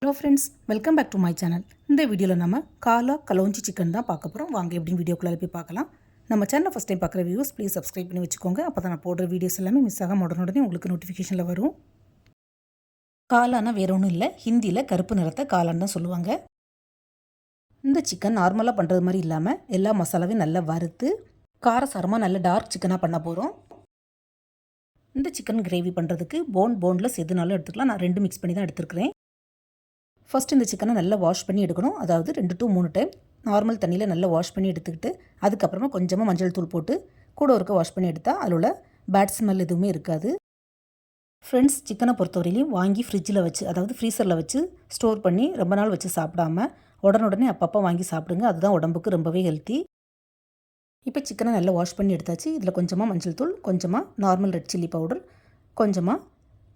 Hello friends, welcome back to my channel. இந்த வீடியோவில் நம்ம காலா கலோஞ்சி சிக்கன் தான் பார்க்க போகிறோம். வாங்க எப்படின்னு வீடியோக்குள்ளே போய் பார்க்கலாம். நம்ம சேனலை ஃபஸ்ட் டைம் பார்க்குற வியூஸ் ப்ளீஸ் சப்ஸ்கிரைப் பண்ணி வச்சுக்கோங்க. அப்போ தான் நான் போடுற வீடியோஸ் எல்லாமே மிஸ் ஆகாம உடனே உங்களுக்கு நோட்டிஃபிகேஷனில் வரும். காலானா வேற ஒன்றும் இல்லை, ஹிந்தியில் கருப்பு நிறத்தை காளான்னு தான் சொல்லுவாங்க. இந்த சிக்கன் நார்மலாக பண்ணுறது மாதிரி இல்லாமல் எல்லா மசாலாவையும் நல்லா வறுத்து காரசாரமாக நல்ல டார்க் சிக்கனாக பண்ண போகிறோம். இந்த சிக்கன் கிரேவி பண்ணுறதுக்கு போன்லெஸ் எதுனாலும் எடுத்துக்கலாம். நான் 2 மிக்ஸ் பண்ணி தான் எடுத்துருக்கிறேன். ஃபஸ்ட்டு இந்த சிக்கனை நல்லா வாஷ் பண்ணி எடுக்கணும். அதாவது 2 to 3 டைம் நார்மல் தண்ணியில் நல்லா வாஷ் பண்ணி எடுத்துக்கிட்டு அதுக்கப்புறமா கொஞ்சமாக மஞ்சள் தூள் போட்டு கூட ஒருக்க வாஷ் பண்ணி எடுத்தால் அதில் உள்ள பேட் ஸ்மெல் எதுவுமே இருக்காது. ஃப்ரெண்ட்ஸ், சிக்கனை பொறுத்தவரையிலையும் வாங்கி ஃப்ரிட்ஜில் வச்சு, அதாவது ஃப்ரீசரில் வச்சு ஸ்டோர் பண்ணி ரொம்ப நாள் வச்சு சாப்பிடாமல் உடனே அப்பப்போ வாங்கி சாப்பிடுங்க. அதுதான் உடம்புக்கு ரொம்பவே ஹெல்த்தி. இப்போ சிக்கனை நல்லா வாஷ் பண்ணி எடுத்தாச்சு. இதில் கொஞ்சமாக மஞ்சள் தூள், கொஞ்சமாக நார்மல் ரெட் சில்லி பவுடர், கொஞ்சமாக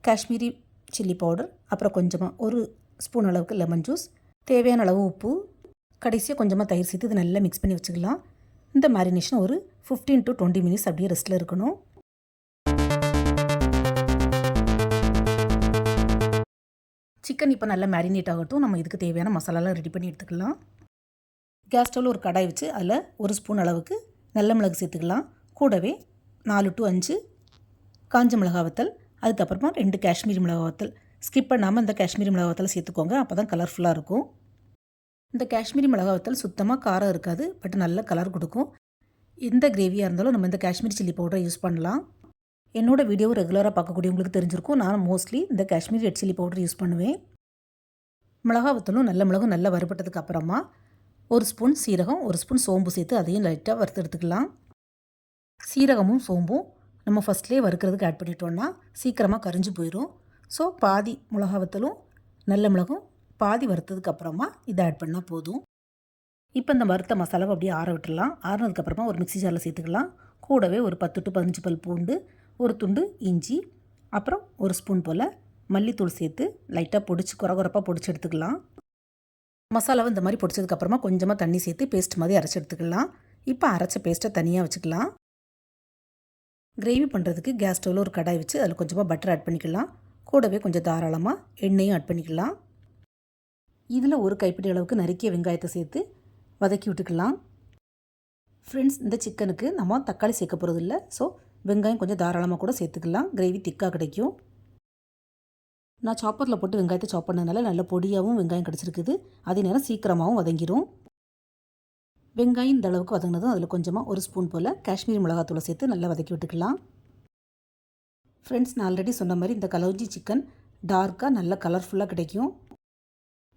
காஷ்மீரி சில்லி பவுடர், அப்புறம் கொஞ்சமாக 1 ஸ்பூன் அளவுக்கு லெமன் ஜூஸ், தேவையான அளவு உப்பு, கடைசியாக கொஞ்சமாக தயிர் சேர்த்து இது நல்லா மிக்ஸ் பண்ணி வச்சுக்கலாம். இந்த மேரினேஷன் ஒரு 15 to 20 மினிட்ஸ் அப்படியே ரெஸ்ட்டில் இருக்கணும். சிக்கன் இப்போ நல்லா மேரினேட் ஆகட்டும். நம்ம இதுக்கு தேவையான மசாலாலாம் ரெடி பண்ணி எடுத்துக்கலாம். கேஸ் ஸ்டவ்வில் ஒரு கடாய் வச்சு அதில் 1 ஸ்பூன் அளவுக்கு நல்ல மிளகு சேர்த்துக்கலாம். கூடவே 4 to 5 காஞ்ச மிளகா வத்தல், அதுக்கப்புறமா 2 காஷ்மீரி மிளகா வத்தல். ஸ்கிப் பண்ணாமல் இந்த காஷ்மீரி மிளகா வத்தல் சேர்த்துக்கோங்க. அப்போ தான் கலர்ஃபுல்லாக இருக்கும். இந்த காஷ்மீரி மிளகா வத்தல் சுத்தமாக காரம் இருக்காது, பட் நல்ல கலர் கொடுக்கும். எந்த கிரேவியாக இருந்தாலும் நம்ம இந்த காஷ்மீரி சில்லி பவுடரை யூஸ் பண்ணலாம். என்னோடய வீடியோவை ரெகுலராக பார்க்கக்கூடியவங்களுக்கு தெரிஞ்சிருக்கும். நான் மோஸ்ட்லி இந்த Kashmiri red chilli powder use பண்ணுவேன். மிளகா வத்தலும் நல்ல மிளகும் நல்லா வறுபட்டதுக்கு அப்புறமா 1 ஸ்பூன் சீரகம், 1 ஸ்பூன் சோம்பு சேர்த்து அதையும் லைட்டாக வறுத்து எடுத்துக்கலாம். சீரகமும் சோம்பும் நம்ம ஃபஸ்ட்லேயே வறுக்கிறதுக்கு ஆட் பண்ணிட்டோன்னா சீக்கிரமாக கரிஞ்சு போயிடும். ஸோ பாதி மிளகா வத்தலும் நல்ல மிளகும் பாதி வறுத்ததுக்கு அப்புறமா இதை ஆட் பண்ணால் போதும். இப்போ இந்த வறுத்த மசாலாவை அப்படியே ஆற விட்டுடலாம். ஆறினதுக்கப்புறமா ஒரு மிக்ஸி ஜாரில் சேர்த்துக்கலாம். கூடவே ஒரு 10 to 15 பல் பூண்டு, ஒரு துண்டு இஞ்சி, அப்புறம் 1 ஸ்பூன் போல் மல்லித்தூள் சேர்த்து லைட்டாக பொடிச்சு குறப்பாக பொடிச்சு எடுத்துக்கலாம். மசாலாவை இந்த மாதிரி பொடிச்சதுக்கப்புறமா கொஞ்சமாக தண்ணி சேர்த்து பேஸ்ட் மாதிரி அரைச்சி எடுத்துக்கலாம். இப்போ அரைச்ச பேஸ்ட்டை தனியாக வச்சுக்கலாம். கிரேவி பண்ணுறதுக்கு கேஸ் ஸ்டவ்வில் ஒரு கடாய் வச்சு அதில் கொஞ்சமாக பட்டர் ஆட் பண்ணிக்கலாம். கூடவே கொஞ்சம் தாராளமாக எண்ணெயும் ஆட் பண்ணிக்கலாம். இதில் ஒரு கைப்பிடி அளவுக்கு நறுக்கிய வெங்காயத்தை சேர்த்து வதக்கி விட்டுக்கலாம். ஃப்ரெண்ட்ஸ், இந்த சிக்கனுக்கு நம்ம தக்காளி சேர்க்க போகிறது இல்லை. ஸோ வெங்காயம் கொஞ்சம் தாராளமாக கூட சேர்த்துக்கலாம். கிரேவி திக்காக கிடைக்கும். நான் சாப்பரில் போட்டு வெங்காயத்தை சாப் பண்ணதுனால நல்ல பொடியாகவும் வெங்காயம் கிடச்சிருக்குது. அதே நேரம் சீக்கிரமாகவும் வதங்கிடும். வெங்காயம் இந்த அளவுக்கு வதங்கினதும் அதில் கொஞ்சமாக 1 ஸ்பூன் போல் காஷ்மீரி மிளகாத்தூளை சேர்த்து நல்லா வதக்கி விட்டுக்கலாம். ஃப்ரெண்ட்ஸ், நான் ஆல்ரெடி சொன்ன மாதிரி இந்த கலோஞ்சி சிக்கன் டார்க்காக நல்ல கலர்ஃபுல்லாக கிடைக்கும்.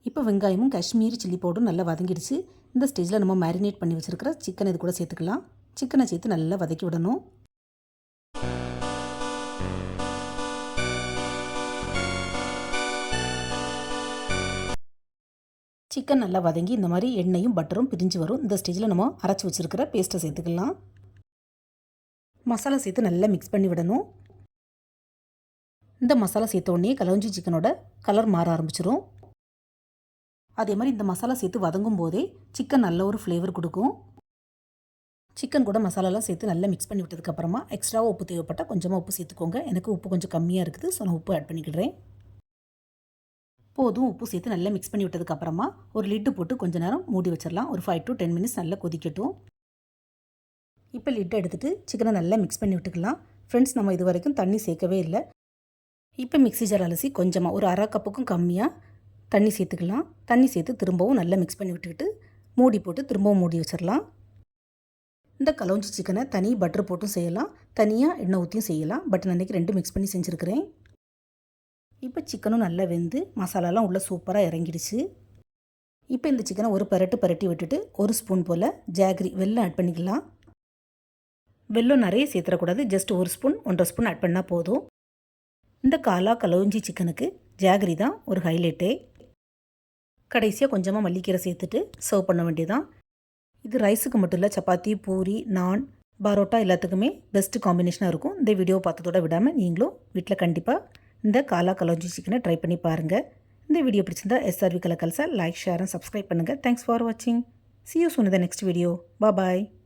இப்போ வெங்காயமும் காஷ்மீரி சில்லி பவுடரும் நல்லா வதங்கிடுச்சு. இந்த ஸ்டேஜில் நம்ம மேரினேட் பண்ணி வச்சுருக்கிற சிக்கன் இது கூட சேர்த்துக்கலாம். சிக்கனை சேர்த்து நல்லா வதக்கி விடணும். சிக்கன் நல்லா வதங்கி இந்த மாதிரி எண்ணெயும் பட்டரும் பிரிஞ்சு வரும். இந்த ஸ்டேஜில் நம்ம அரைச்சி வச்சுருக்கிற பேஸ்ட்டை சேர்த்துக்கலாம். மசாலா சேர்த்து நல்லா மிக்ஸ் பண்ணி விடணும். இந்த மசாலா சேர்த்த உடனே கலோஞ்சி சிக்கனோட கலர் மாற ஆரம்பிச்சிடும். அதே மாதிரி இந்த மசாலா சேர்த்து வதங்கும் போதே சிக்கன் நல்ல ஒரு ஃப்ளேவர் கொடுக்கும். சிக்கன் கூட மசாலாலாம் சேர்த்து நல்லா மிக்ஸ் பண்ணி விட்டதுக்கப்புறமா எக்ஸ்ட்ராவாக உப்பு தேவைப்பட்டால் கொஞ்சமாக உப்பு சேர்த்துக்கோங்க. எனக்கு உப்பு கொஞ்சம் கம்மியாக இருக்குது, ஸோ நான் உப்பு ஆட் பண்ணிக்கிடுறேன். போதும். உப்பு சேர்த்து நல்லா மிக்ஸ் பண்ணி விட்டதுக்கப்புறமா ஒரு லிட்டு போட்டு கொஞ்சம் நேரம் மூடி வச்சிடலாம். ஒரு 5 to 10 மினிட்ஸ் நல்லா கொதிக்கட்டும். இப்போ லிட்டை எடுத்துகிட்டு சிக்கனை நல்லா மிக்ஸ் பண்ணி விட்டுக்கலாம். ஃப்ரெண்ட்ஸ், நம்ம இது வரைக்கும் தண்ணி சேர்க்கவே இல்லை. இப்போ மிக்ஸி ஜார் அலசி கொஞ்சமாக ஒரு 1/2 கப்புக்கும் கம்மியாக தண்ணி சேர்த்துக்கலாம். தண்ணி சேர்த்து திரும்பவும் நல்லா மிக்ஸ் பண்ணி விட்டுக்கிட்டு மூடி போட்டு திரும்பவும் மூடி வச்சிடலாம். இந்த கலோஞ்சி சிக்கனை தனி பட்டர் போட்டும் செய்யலாம், தனியாக எண்ணெய் ஊற்றியும் செய்யலாம். பட் நான் இன்றைக்கி 2 மிக்ஸ் பண்ணி செஞ்சுருக்கிறேன். இப்போ சிக்கனும் நல்லா வெந்து மசாலாலாம் உள்ளே சூப்பராக இறங்கிடுச்சு. இப்போ இந்த சிக்கனை ஒரு பரட்டி விட்டுட்டு 1 ஸ்பூன் போல் ஜாகரி வெல்லம் ஆட் பண்ணிக்கலாம். வெல்லம் நிறைய சேர்த்துடக்கூடாது, ஜஸ்ட் 1 ஸ்பூன் 1.5 ஸ்பூன் ஆட் பண்ணால் போதும். இந்த காலா கலோஞ்சி சிக்கனுக்கு ஜாகரி தான் ஒரு ஹைலைட்டே. கடைசியாக கொஞ்சமாக மல்லிக்கீரை சேர்த்துட்டு சர்வ் பண்ண வேண்டியதான். இது ரைஸுக்கு மட்டும் இல்லை, சப்பாத்தி, பூரி, நான், பரோட்டா எல்லாத்துக்குமே பெஸ்ட்டு காம்பினேஷனாக இருக்கும். இந்த வீடியோவை பார்த்ததோட விடாமல் நீங்களும் வீட்டில் கண்டிப்பாக இந்த காலா கலோஞ்சி சிக்கனை ட்ரை பண்ணி பாருங்கள். இந்த வீடியோ பிடிச்சிருந்தா SRV கலக்கல்ஸை லைக், ஷேர் அண்ட் சப்ஸ்கிரைப் பண்ணுங்கள். தேங்க்ஸ் ஃபார் வாட்சிங். See you soon in the next video. Bye bye.